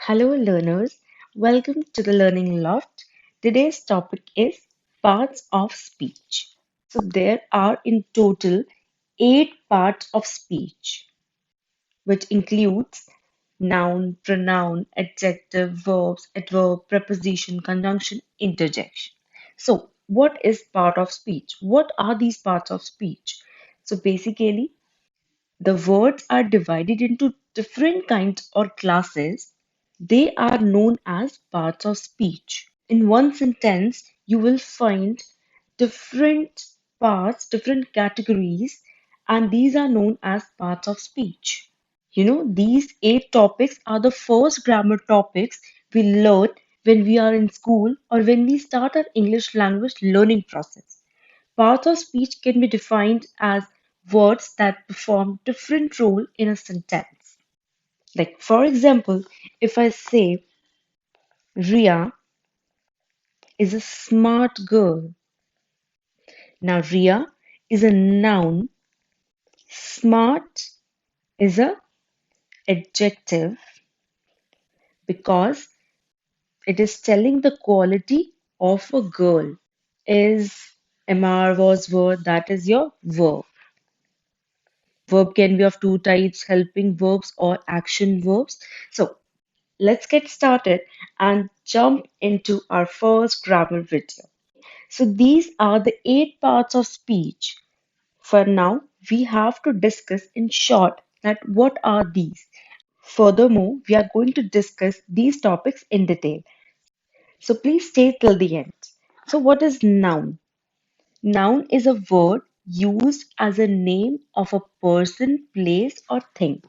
Hello, learners. Welcome to the Learning Loft. Today's topic is parts of speech. So, there are in total 8 parts of speech, which includes noun, pronoun, adjective, verbs, adverb, preposition, conjunction, interjection. So, what is part of speech? What are these parts of speech? So, basically, the words are divided into different kinds or classes. They are known as parts of speech. In one sentence, you will find different parts, different categories, and these are known as parts of speech. These 8 topics are the first grammar topics we learn when we are in school or when we start our English language learning process. Parts of speech can be defined as words that perform different role in a sentence. Like for example, if I say Ria is a smart girl. Now Ria is a noun, smart is a adjective because it is telling the quality of a girl. Is Amar was word that is your verb. Verb can be of 2 types, helping verbs or action verbs. So let's get started and jump into our first grammar video. So these are the 8 parts of speech. For now, we have to discuss in short that what are these. Furthermore, we are going to discuss these topics in detail. So please stay till the end. So what is noun? Noun is a word used as a name of a person, place or thing.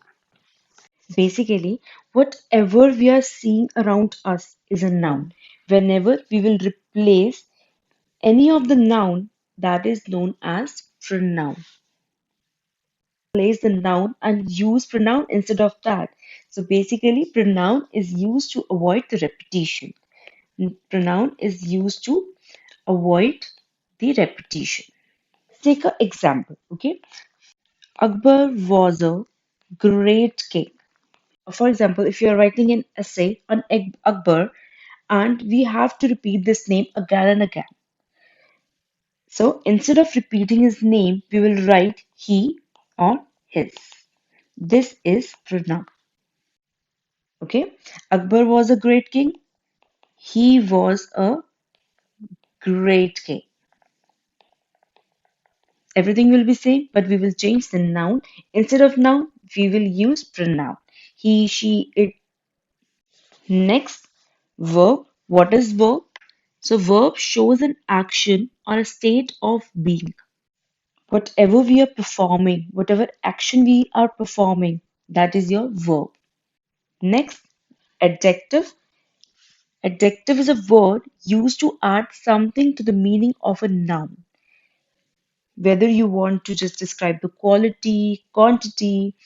Basically, whatever we are seeing around us is a noun. Whenever we will replace any of the noun, that is known as pronoun. Place the noun and use pronoun instead of that. So basically, pronoun is used to avoid the repetition. Pronoun is used to avoid the repetition. Take an example, okay? Akbar was a great king. For example, if you are writing an essay on Akbar and we have to repeat this name again and again. So instead of repeating his name, we will write he or his. This is pronoun. Okay. Akbar was a great king. He was a great king. Everything will be same, but we will change the noun. Instead of noun, we will use pronoun. He, she, it. Next, verb. What is verb? So verb shows an action or a state of being. Whatever we are performing, whatever action we are performing, that is your verb. Next, adjective. Adjective is a word used to add something to the meaning of a noun. Whether you want to just describe the quality, quantity,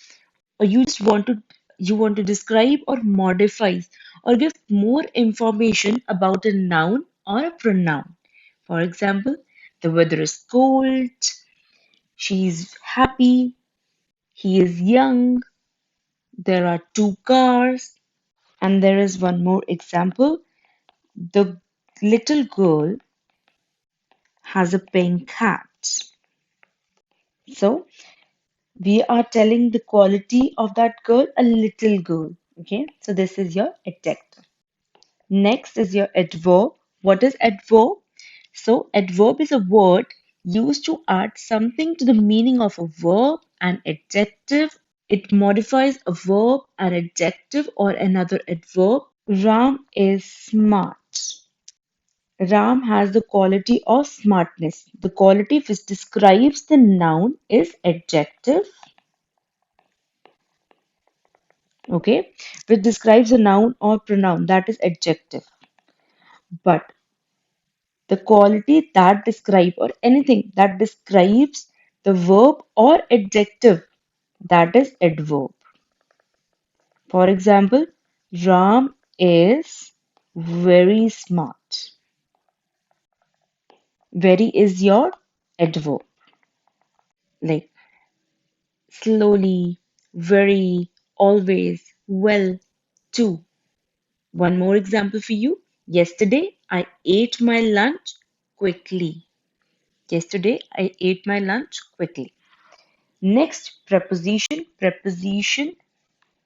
or you want to describe or modify or give more information about a noun or a pronoun. For example, the weather is cold, she's happy, he is young, there are 2 cars, and there is one more example. The little girl has a pink hat. So we are telling the quality of that girl, a little girl. Okay, so this is your adjective. Next is your adverb. What is adverb? So adverb is a word used to add something to the meaning of a verb, an adjective. It modifies a verb, an adjective, or another adverb. Ram is smart. Ram has the quality of smartness. The quality which describes the noun is adjective, okay, which describes a noun or pronoun, that is adjective. But the quality that describe or anything that describes the verb or adjective, that is adverb. For example, Ram is very smart. Very is your adverb. Like slowly, very, always, well, too. One more example for you. Yesterday, I ate my lunch quickly. Yesterday, I ate my lunch quickly. Next, preposition. Preposition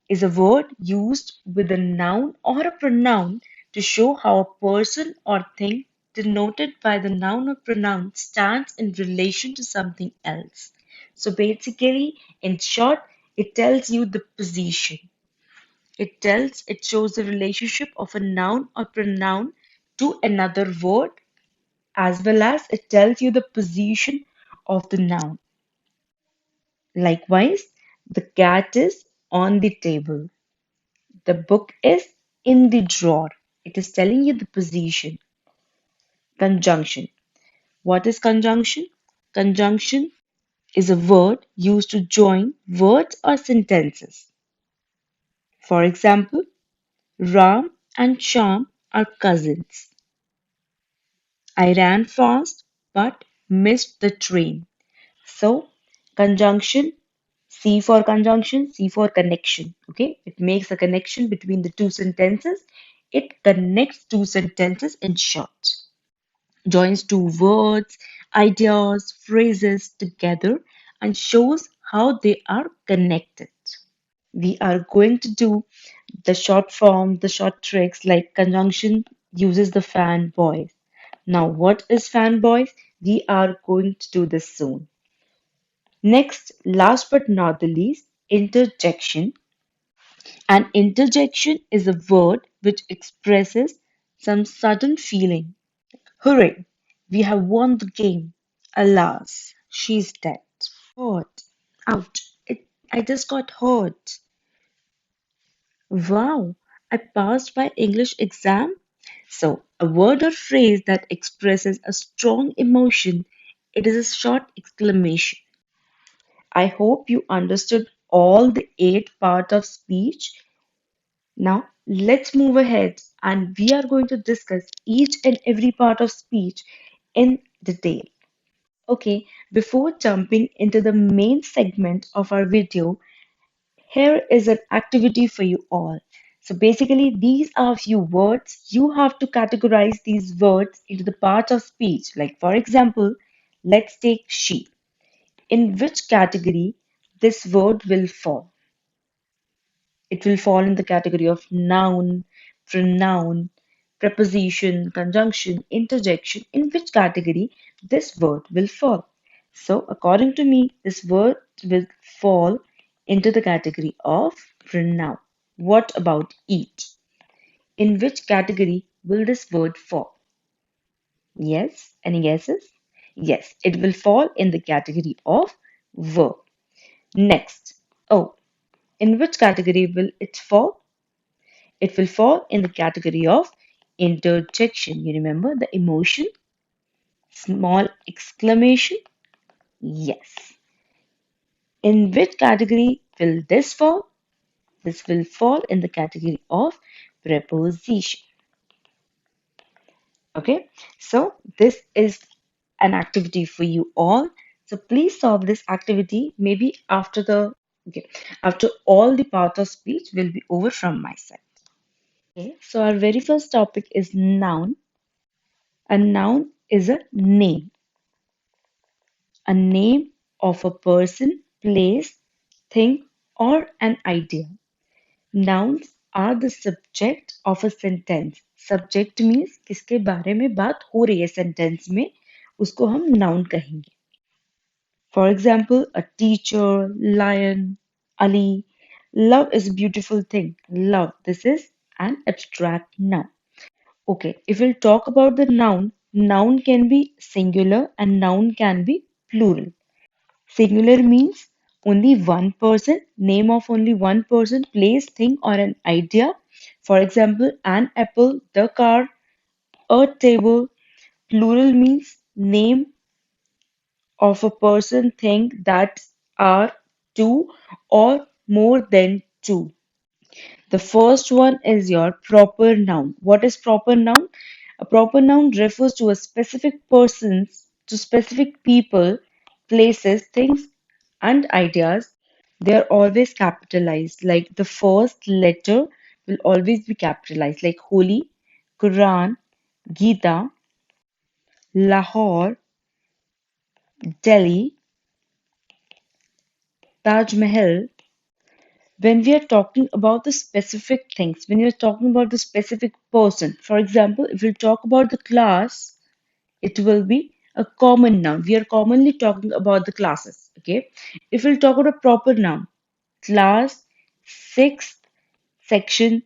is a word used with a noun or a pronoun to show how a person or thing denoted by the noun or pronoun stands in relation to something else. So basically, in short, it tells you the position. It shows the relationship of a noun or pronoun to another word, as well as it tells you the position of the noun. Likewise, the cat is on the table. The book is in the drawer. It is telling you the position. Conjunction. What is conjunction? Conjunction is a word used to join words or sentences. For example, Ram and Sham are cousins. I ran fast but missed the train. So, conjunction, C for connection. Okay, it makes a connection between the two sentences. It connects two sentences in short, joins two words, ideas, phrases together, and shows how they are connected. We are going to do the short form, the short tricks like conjunction uses the fan voice. Now, what is fan voice? We are going to do this soon. Next, last but not the least, interjection. An interjection is a word which expresses some sudden feeling. Hooray! We have won the game. Alas, she's dead. What? Ouch! I just got hurt. Wow! I passed my English exam. So, a word or phrase that expresses a strong emotion. It is a short exclamation. I hope you understood all the eight parts of speech. Now, let's move ahead and we are going to discuss each and every part of speech in detail. Okay, before jumping into the main segment of our video, here is an activity for you all. So basically, these are a few words. You have to categorize these words into the parts of speech. Like, for example, let's take she. In which category this word will fall? It will fall in the category of noun, pronoun, preposition, conjunction, interjection. In which category this word will fall? So, according to me, this word will fall into the category of pronoun. What about eat? In which category will this word fall? Yes, any guesses? Yes, it will fall in the category of verb. Next, oh, in which category will it fall? It will fall in the category of interjection. You remember the emotion? Small exclamation? Yes. In which category will this fall? This will fall in the category of preposition. Okay, so this is an activity for you all. So please solve this activity maybe after the okay, after all the part of speech will be over from my side. Okay, so our very first topic is noun. A noun is a name of a person, place, thing, or an idea. Nouns are the subject of a sentence. Subject means किसके बारे में बात हो रही है sentence में, उसको हम noun कहेंगे. For example, a teacher, lion, Ali. Love is a beautiful thing. Love. This is an abstract noun. Okay, if we'll talk about the noun, noun can be singular and noun can be plural. Singular means only one person, name of only one person, place, thing, or an idea. For example, an apple, the car, a table. Plural means name of a person, thing that are two or more than two. The first one is your proper noun. What is proper noun? A proper noun refers to a specific persons, to specific people, places, things, and ideas. They are always capitalized, like the first letter will always be capitalized, like Holy, Quran, Gita, Lahore, Delhi, Taj Mahal. When we are talking about the specific things, when you're talking about the specific person, for example, if we talk about the class, it will be a common noun. We are commonly talking about the classes. Okay. If we'll talk about a proper noun, class, sixth section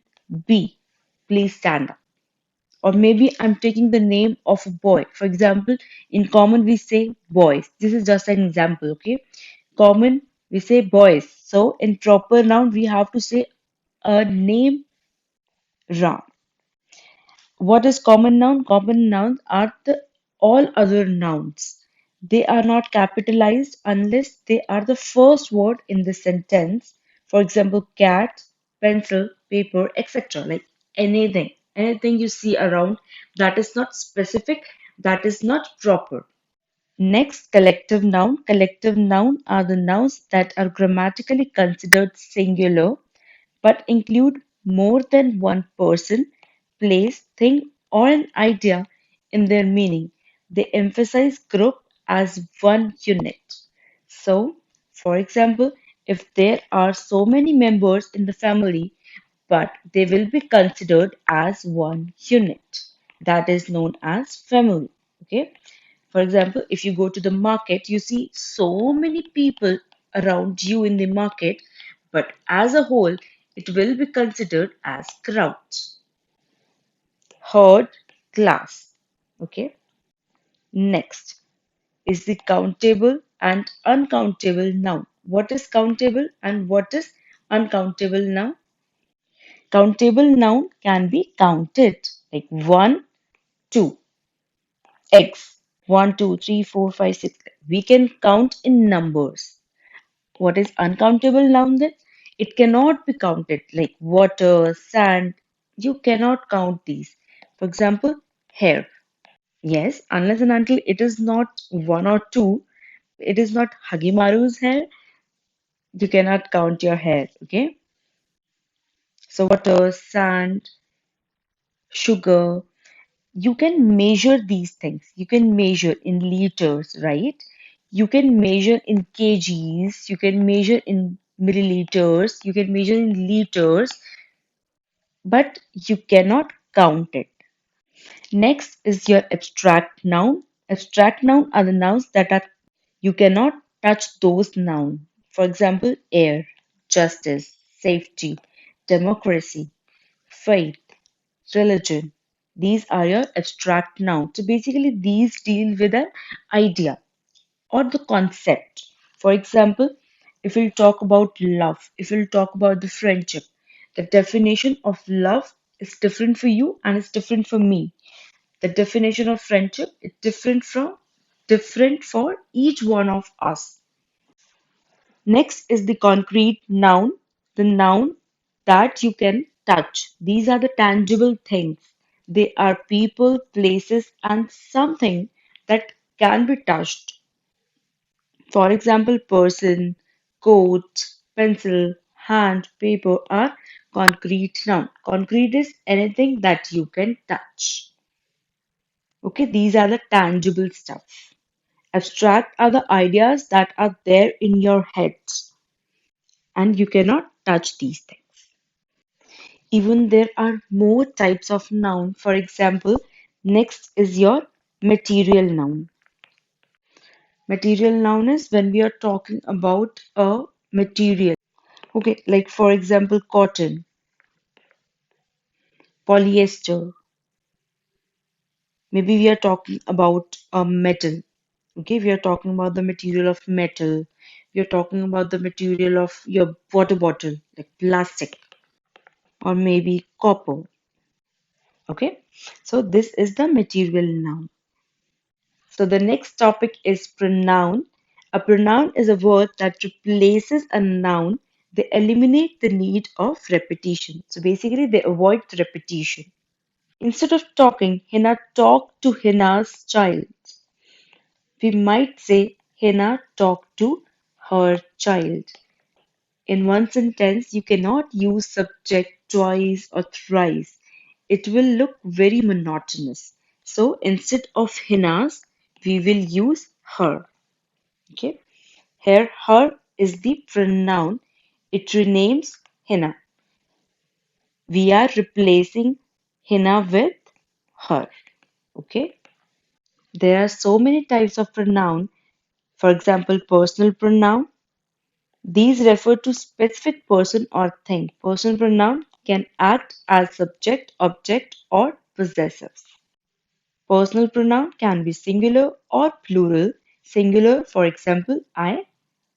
B, please stand up. Or maybe I'm taking the name of a boy. For example, in common we say boys. This is just an example, okay? Common we say boys. So in proper noun we have to say a name Ram. What is common noun? Common nouns are the all other nouns. They are not capitalized unless they are the first word in the sentence. For example, cat, pencil, paper, etc. Like anything you see around that is not specific, that is not proper. Next, collective noun. Collective noun are the nouns that are grammatically considered singular but include more than one person, place, thing, or an idea in their meaning. They emphasize group as one unit. So, for example, if there are so many members in the family, but they will be considered as one unit, that is known as family. Okay. For example, if you go to the market, you see so many people around you in the market, but as a whole, it will be considered as crowd. Herd, class. Okay. Next is the countable and uncountable noun. What is countable and what is uncountable noun? Countable noun can be counted like 1, 2, X, 1, 2, 3, 4, 5, 6. We can count in numbers. What is uncountable noun then? It cannot be counted like water, sand. You cannot count these. For example, hair. Yes, unless and until it is not one or two, it is not Hagimaru's hair, you cannot count your hair. Okay. So water, sand, sugar, you can measure these things. You can measure in liters, right? You can measure in kgs, you can measure in milliliters, you can measure in liters, but you cannot count it. Next is your abstract noun. Abstract noun are the nouns that are you cannot touch those nouns. For example, air, justice, safety, democracy, faith, religion. These are your abstract nouns. So basically, these deal with an idea or the concept. For example, if we'll talk about love, if we'll talk about the friendship, the definition of love is different for you and it's different for me. The definition of friendship is different for each one of us. Next is the concrete noun, the noun that you can touch. These are the tangible things. They are people, places, and something that can be touched. For example, person, coat, pencil, hand, paper are concrete noun. Concrete is anything that you can touch. Okay, these are the tangible stuff. Abstract are the ideas that are there in your head and you cannot touch these things. Even there are more types of noun. For example, next is your material noun. Material noun is when we are talking about a material. Okay, like for example, cotton, polyester. Maybe we are talking about a metal. Okay, we are talking about the material of metal. We are talking about the material of your water bottle, like plastic, or maybe copper. Okay, so this is the material noun. So the next topic is pronoun. A pronoun is a word that replaces a noun. They eliminate the need of repetition. So basically, they avoid the repetition. Instead of talking, Hina talked to Hina's child. We might say Hina talked to her child. In one sentence, you cannot use subject twice or thrice. It will look very monotonous. So instead of Hina's, we will use her. Okay. Here, her is the pronoun. It renames Hina. We are replacing Hina with her. Okay. There are so many types of pronoun. For example, personal pronoun. These refer to specific person or thing. Personal pronoun can act as subject, object, or possessive. Personal pronoun can be singular or plural. Singular, for example, I,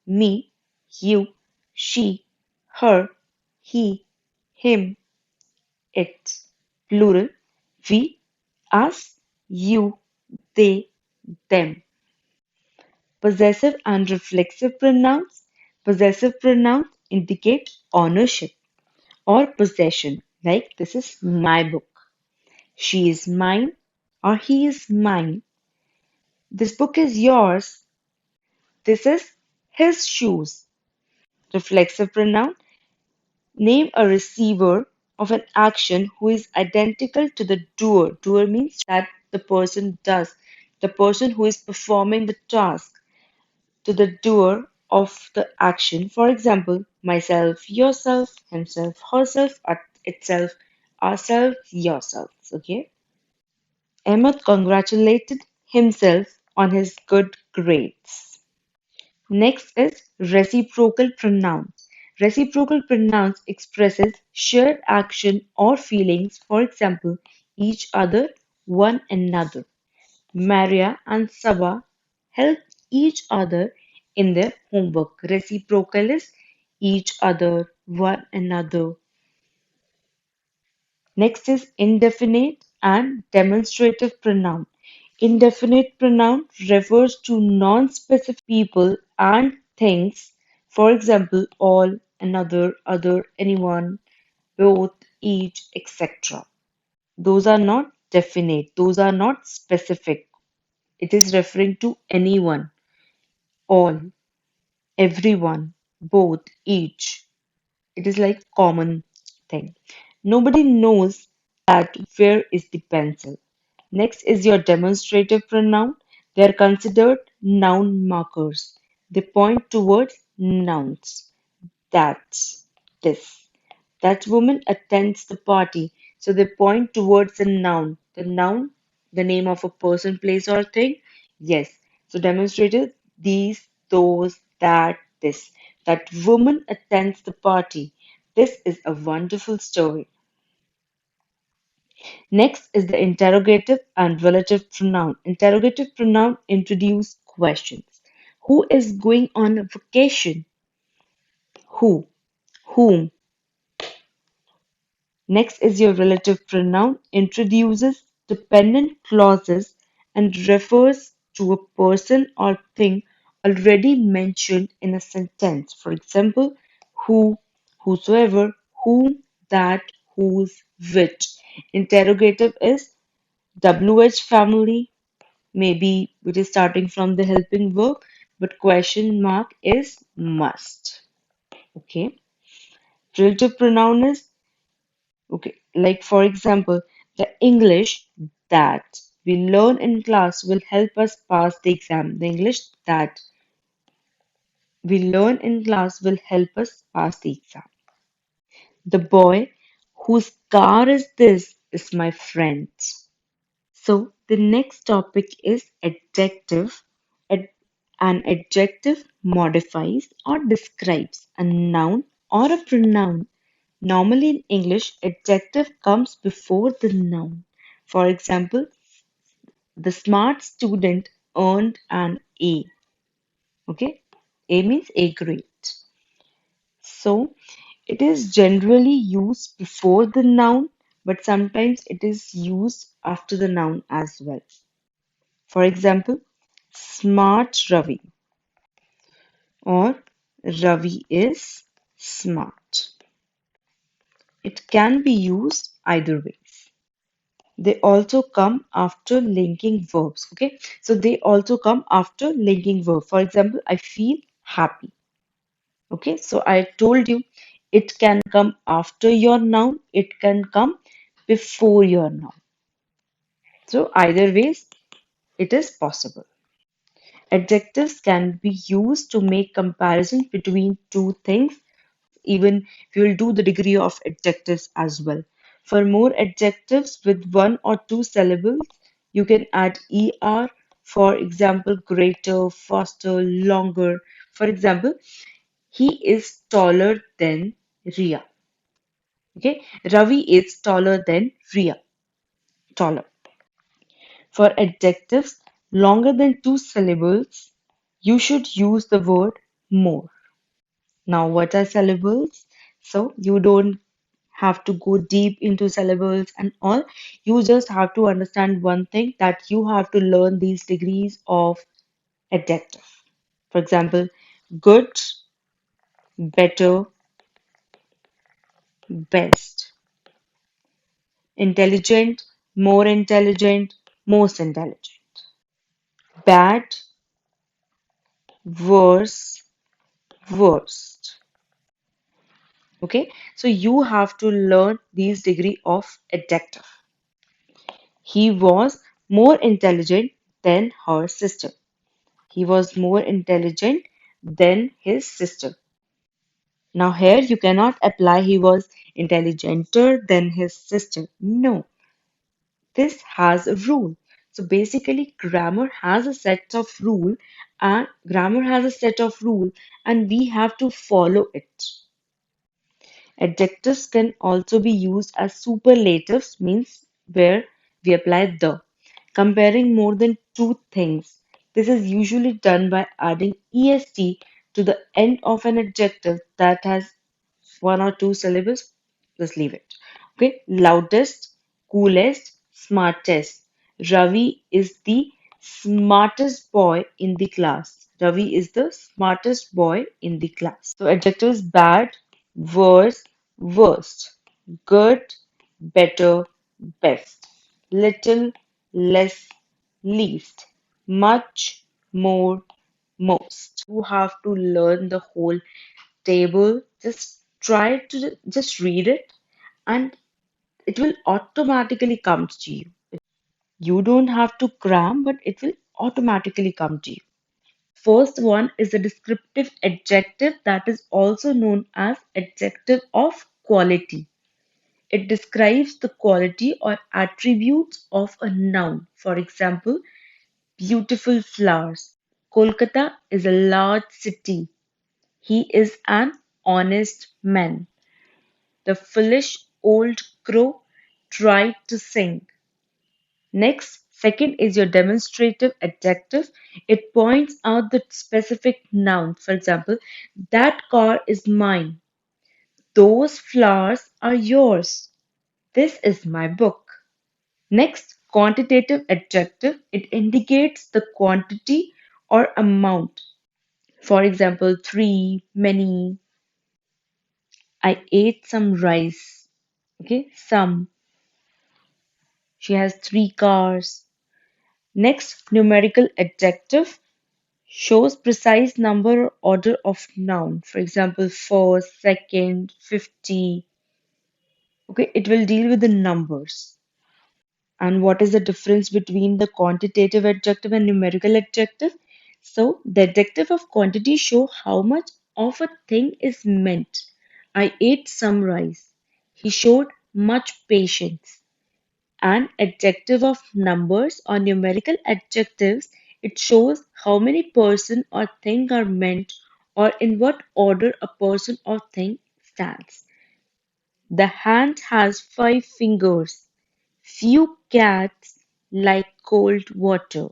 me, you, she, her, he, him, it. Plural, we, us, you, they, them. Possessive and reflexive pronouns. Possessive pronouns indicate ownership or possession, like this is my book, she is mine, or he is mine. This book is yours, this is his shoes. Reflexive pronoun name a receiver of an action who is identical to the doer. Doer means that the person does, the person who is performing the task, to the doer of the action. For example, myself, yourself, himself, herself, itself, ourselves, yourselves. Okay. Ahmed congratulated himself on his good grades. Next is reciprocal pronouns. Reciprocal pronouns expresses shared action or feelings. For example, each other, one another. Maria and Saba help each other in their homework. Reciprocal is each other, one another. Next is indefinite and demonstrative pronoun. Indefinite pronoun refers to non-specific people and things. For example, all, another, other, anyone, both, each, etc. Those are not definite, those are not specific. It is referring to anyone, all, everyone, both, each. It is like common thing. Nobody knows that where is the pencil. Next is your demonstrative pronoun. They are considered noun markers. They point towards nouns. That's this. That woman attends the party. So they point towards a noun. The noun, the name of a person, place, or thing. Yes. So demonstrative, these, those, that, this. That woman attends the party. This is a wonderful story. Next is the interrogative and relative pronoun. Interrogative pronoun introduce questions. Who is going on a vacation? Who? Whom? Next is your relative pronoun, introduces dependent clauses and refers to a person or thing already mentioned in a sentence. For example, who, whosoever, whom, that, whose, which. Interrogative is WH family, maybe which is starting from the helping verb, but question mark is must. Okay. Relative pronoun is okay, like for example, the English that we learn in class will help us pass the exam. The English that we learn in class will help us pass the exam. The boy whose car is this is my friend. So the next topic is adjective. Ad- An adjective modifies or describes a noun or a pronoun. Normally in English, adjective comes before the noun. For example, the smart student earned an A. Okay, A means A grade. So it is generally used before the noun, but sometimes it is used after the noun as well. For example, smart Ravi or Ravi is smart. It can be used either ways. They also come after linking verbs. Okay, so they also come after linking verb. For example, I feel happy. Okay, so I told you it can come after your noun, it can come before your noun. So either ways, it is possible. Adjectives can be used to make comparisons between two things. Even we will do the degree of adjectives as well. For more adjectives with one or two syllables, you can add er. For example, greater, faster, longer. For example, he is taller than Ria. Okay, Ravi is taller than Ria. Taller. For adjectives longer than two syllables, you should use the word more. Now, what are syllables? So, you don't have to go deep into syllables and all. You just have to understand one thing, that you have to learn these degrees of adjective. For example, good, better, best, intelligent, more intelligent, most intelligent, bad, worse, worst. Okay, so you have to learn these degree of adjective. He was more intelligent than her sister. He was more intelligent than his sister. Now, here you cannot apply he was intelligenter than his sister. No, this has a rule. So basically, grammar has a set of rule, and we have to follow it. Adjectives can also be used as superlatives, means where we apply the. Comparing more than two things. This is usually done by adding est to the end of an adjective that has one or two syllables. Just leave it. Okay, loudest, coolest, smartest. Ravi is the smartest boy in the class. Ravi is the smartest boy in the class. So adjectives bad, worse, worst, good, better, best, little, less, least, much, more, most. You have to learn the whole table. Just try to just read it, and it will automatically come to you. You don't have to cram, but it will automatically come to you. First one is a descriptive adjective, that is also known as adjective of quality. It describes the quality or attributes of a noun. For example, beautiful flowers. Kolkata is a large city. He is an honest man. The foolish old crow tried to sing. Next, second is your demonstrative adjective. It points out the specific noun. For example, that car is mine. Those flowers are yours. This is my book. Next, quantitative adjective. It indicates the quantity or amount. For example, three, many. I ate some rice. Okay, some. She has three cars. Next, numerical adjective shows precise number or order of noun. For example, first, second, 50. Okay, it will deal with the numbers. And what is the difference between the quantitative adjective and numerical adjective? So, the adjective of quantity show how much of a thing is meant. I ate some rice. He showed much patience. An adjective of numbers or numerical adjectives, it shows how many person or thing are meant, or in what order a person or thing stands. The hand has five fingers. Few cats like cold water.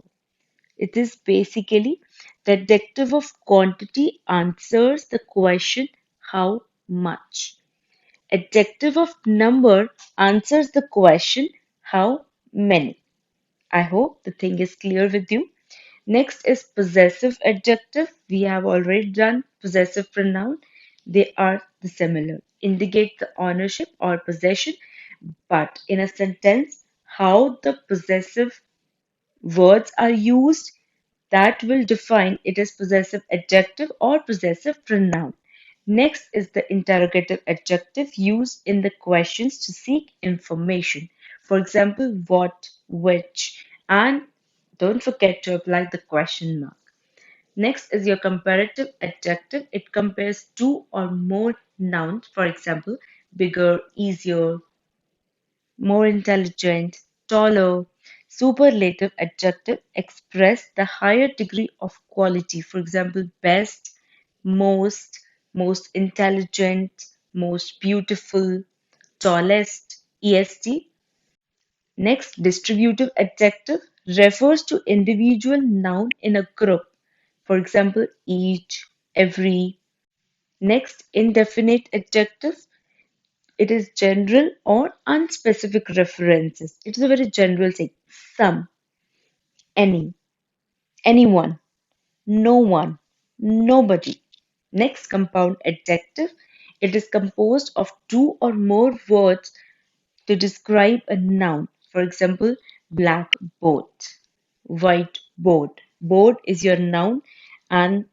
It is basically the adjective of quantity answers the question how much. Adjective of number answers the question how many. I hope the thing is clear with you. Next is possessive adjective. We have already done possessive pronoun. They are the similar. Indicate the ownership or possession, but in a sentence, how the possessive words are used, that will define it as possessive adjective or possessive pronoun. Next is the interrogative adjective used in the questions to seek information. For example, what, which, and don't forget to apply the question mark. Next is your comparative adjective. It compares two or more nouns, for example, bigger, easier, more intelligent, taller. Superlative adjective express the higher degree of quality. For example, best, most, most intelligent, most beautiful, tallest, est. Next, distributive adjective refers to individual noun in a group. For example, each, every. Next, indefinite adjective. It is general or unspecific references. It is a very general thing. Some, any, anyone, no one, nobody. Next, compound adjective. It is composed of two or more words to describe a noun. For example, black boat, white boat. Boat is your noun, and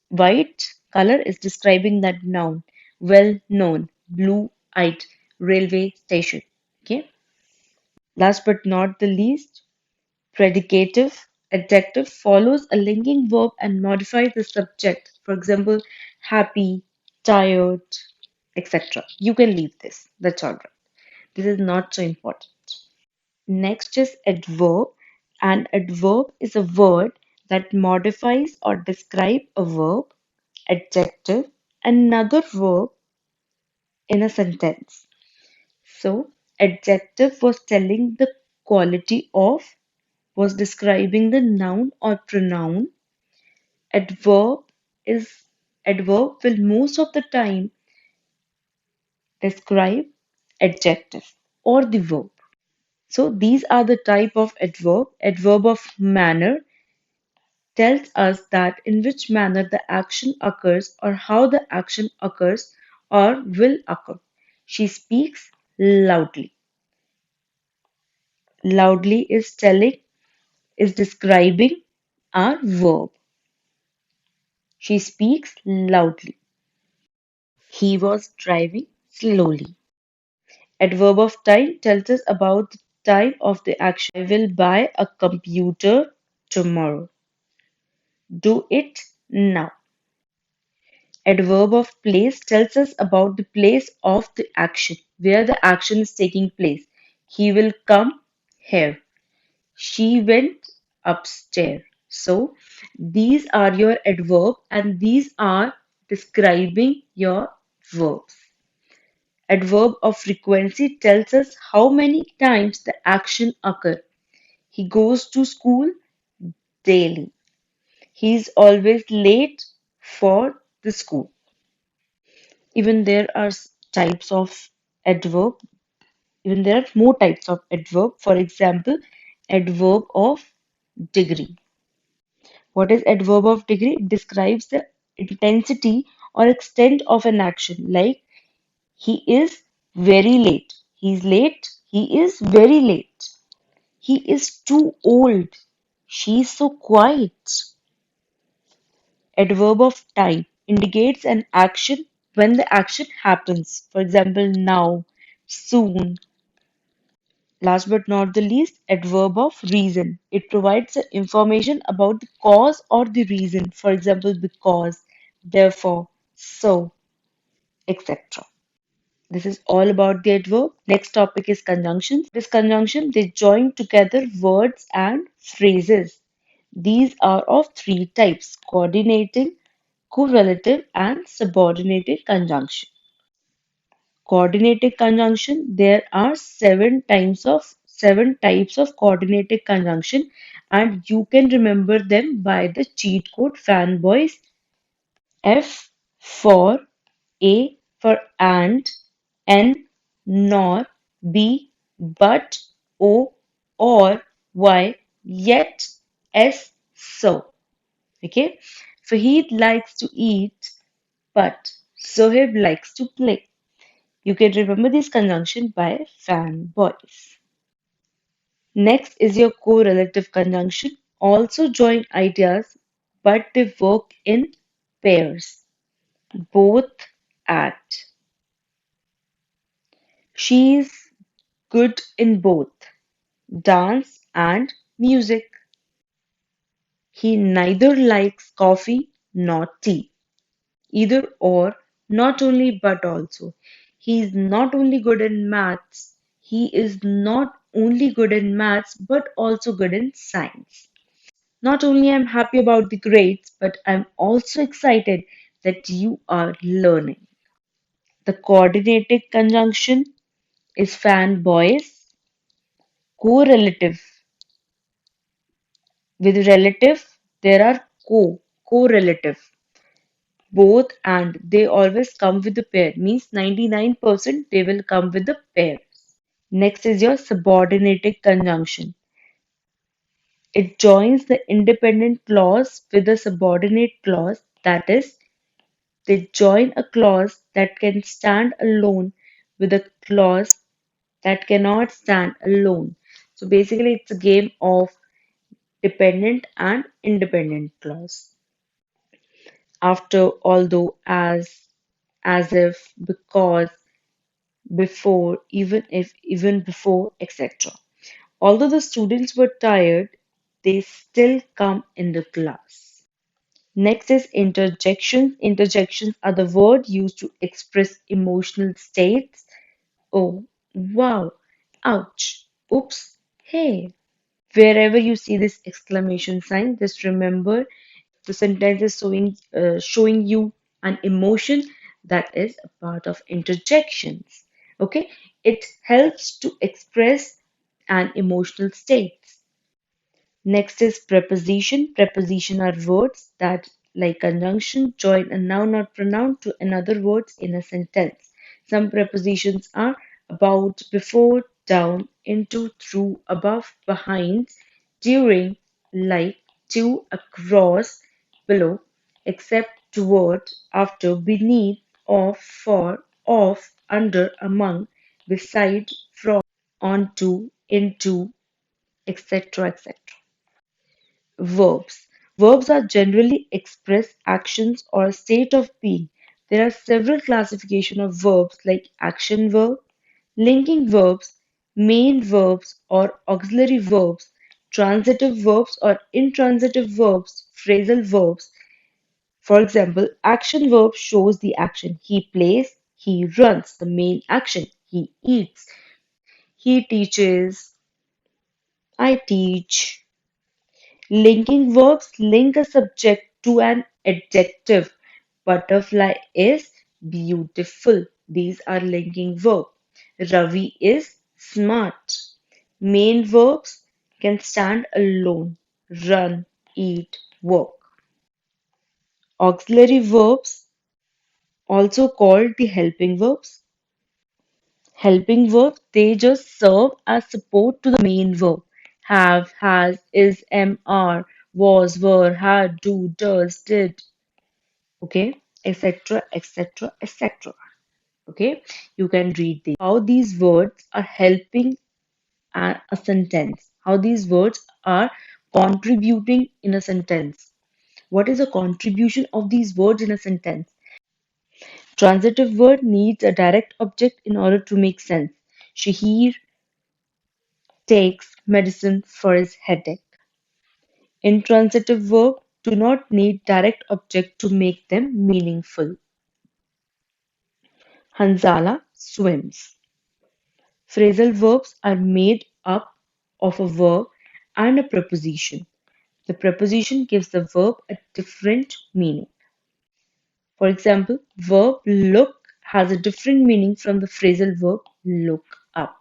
white color is describing that noun. Well known, blue-eyed, railway station. Okay. Last but not the least, predicative adjective follows a linking verb and modifies the subject. For example, happy, tired, etc. You can leave this. That's all right. This is not so important. Next is adverb. An adverb is a word that modifies or describes a verb, adjective, another verb in a sentence. So, adjective was telling the quality of, was describing the noun or pronoun. Adverb is adverb will most of the time describe adjective or the verb. So these are the type of adverb. Adverb of manner tells us that in which manner the action occurs or how the action occurs or will occur. She speaks loudly. Loudly is telling, is describing our verb. She speaks loudly. He was driving slowly. Adverb of time tells us about the time of the action. I will buy a computer tomorrow. Do it now. Adverb of place tells us about the place of the action, where the action is taking place. He will come here. She went upstairs. So these are your adverb and these are describing your verbs. Adverb of frequency tells us how many times the action occurs. He goes to school daily. He is always late for the school. Even there are types of adverb. Even there are more types of adverb. For example, adverb of degree. What is adverb of degree? It describes the intensity or extent of an action. Like he is very late. He's late. He is very late. He is too old. She's so quiet. Adverb of time indicates an action when the action happens. For example, now, soon. Last but not the least, adverb of reason. It provides the information about the cause or the reason. For example, because, therefore, so, etc. This is all about the adverb. Next topic is conjunctions. This conjunction, they join together words and phrases. These are of three types: coordinating, correlative, and subordinated conjunction. Coordinated conjunction, there are seven types of coordinated conjunction, and you can remember them by the cheat code fanboys. F for A for and, N nor, B but, O or, Y yet, S so. Okay. Fahid likes to eat, but Sohib likes to play. You can remember this conjunction by fanboys. Next is your correlative conjunction. Also join ideas, but they work in pairs. both at. She's good in both dance and music. He neither likes coffee nor tea. Either or, not only but also. He is not only good in maths, he is not only good in maths but also good in science. Not only I'm happy about the grades, but I'm also excited that you are learning. The coordinated conjunction is fanboys, correlative. With relative, there are correlative. Both and they always come with a pair. Means 99% they will come with a pair. Next is your subordinated conjunction. It joins the independent clause with a subordinate clause. That is, they join a clause that can stand alone with a clause that cannot stand alone. So basically, it's a game of dependent and independent clause. After, although, as if, because, before, even if, even before, etc. Although the students were tired, they still come in the class. Next is interjections. Interjections are the word used to express emotional states. Oh, wow, ouch, oops, hey. Wherever you see this exclamation sign, just remember the sentence is showing you an emotion that is a part of interjections. Okay, it helps to express an emotional state. Next is preposition. Preposition are words that, like conjunction, join a noun or pronoun to another words in a sentence. Some prepositions are about, before, down, into, through, above, behind, during, like, to, across, below, except, toward, after, beneath, of, for, of, under, among, beside, from, onto, into, etc. etc. Verbs. Verbs are generally express actions or a state of being. There are several classifications of verbs like action verb, linking verbs, main verbs or auxiliary verbs, transitive verbs or intransitive verbs, phrasal verbs. For example, action verb shows the action. He plays, he runs, the main action. He eats, he teaches, I teach. Linking verbs link a subject to an adjective. Butterfly is beautiful. These are linking verbs. Ravi is smart. Main verbs can stand alone. Run, eat, work. Auxiliary verbs, also called the helping verbs. Helping verbs, they just serve as support to the main verb. Have, has, is, am, are, was, were, had, do, does, did, okay, etc., etc., etc. Okay, you can read these. How these words are helping a sentence. How these words are contributing in a sentence. What is the contribution of these words in a sentence? Transitive word needs a direct object in order to make sense. Shahir takes medicine for his headache. Intransitive verbs do not need direct object to make them meaningful. Hanzala swims. Phrasal verbs are made up of a verb and a preposition. The preposition gives the verb a different meaning. For example, verb look has a different meaning from the phrasal verb look up.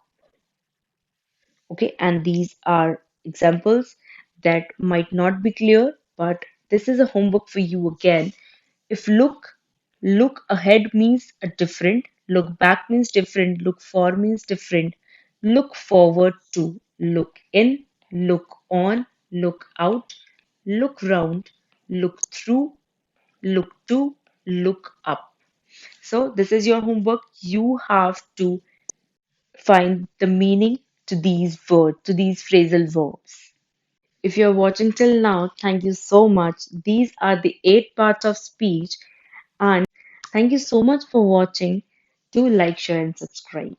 Okay, and these are examples that might not be clear, but this is a homework for you again. If look ahead means a different, look back means different, look for means different, look forward to, look in, look on, look out, look round, look through, look to, look up. So this is your homework. You have to find the meaning to these words, to these phrasal verbs. If you're watching till now, thank you so much. These are the 8 parts of speech, and Thank you so much for watching. Do like, share, and subscribe.